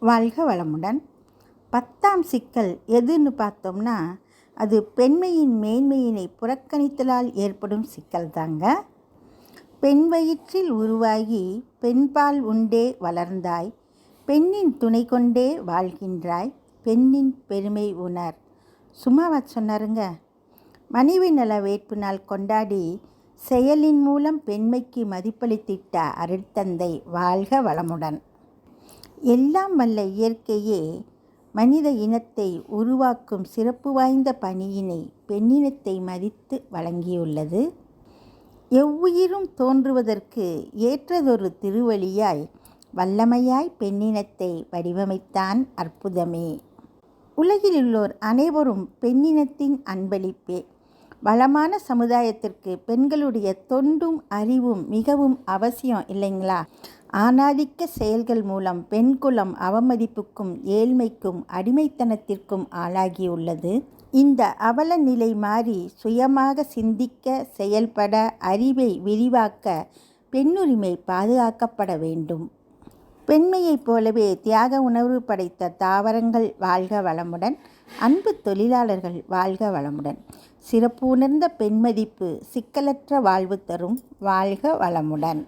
வாழ்க வளமுடன். 10ஆம் சிக்கல் எதுன்னு பார்த்தோம்னா, அது பெண்மையின் மேன்மையினை புறக்கணித்தலால் ஏற்படும் சிக்கல் தாங்க. பெண் வயிற்றில் உருவாகி பெண்பால் உண்டே வளர்ந்தாய், பெண்ணின் துணை கொண்டே வாழ்கின்றாய், பெண்ணின் பெருமை உணர். சும்மாவா சொன்னாருங்க. மனைவி நல வேட்பு நாள் கொண்டாடி செயலின் மூலம் பெண்மைக்கு மதிப்பளித்திட்ட அருட்தந்தை வாழ்க வளமுடன். எல்லாம் வல்ல இயற்கையே மனித இனத்தை உருவாக்கும் சிறப்பு வாய்ந்த பணியினை பெண்ணினத்தை மதித்து வழங்கியுள்ளது. எவ்வுயிரும் தோன்றுவதற்கு ஏற்றதொரு திருவழியாய் வல்லமையாய் பெண்ணினத்தை வடிவமைத்தான் அற்புதமே. உலகிலுள்ளோர் அனைவரும் பெண்ணினத்தின் அன்பளிப்பே. வளமான சமுதாயத்திற்கு பெண்களுடைய தொண்டும் அறிவும் மிகவும் அவசியம் இல்லைங்களா? ஆணாதிக்க செயல்கள் மூலம் பெண்குலம் அவமதிப்புக்கும் ஏழ்மைக்கும் அடிமைத்தனத்திற்கும் ஆளாகியுள்ளது. இந்த அவல நிலை மாறி சுயமாக சிந்திக்க செயல்பட அறிவை விரிவாக்க பெண்ணுரிமை பாதுகாக்கப்பட வேண்டும். பெண்மையைப் போலவே தியாக உணர்வு படைத்த தாவரங்கள் வாழ்க வளமுடன். அன்பு தொழிலாளர்கள் வாழ்க வளமுடன். சிறப்பு உணர்ந்த பெண்மதிப்பு சிக்கலற்ற வாழ்வு தரும். வாழ்க வளமுடன்.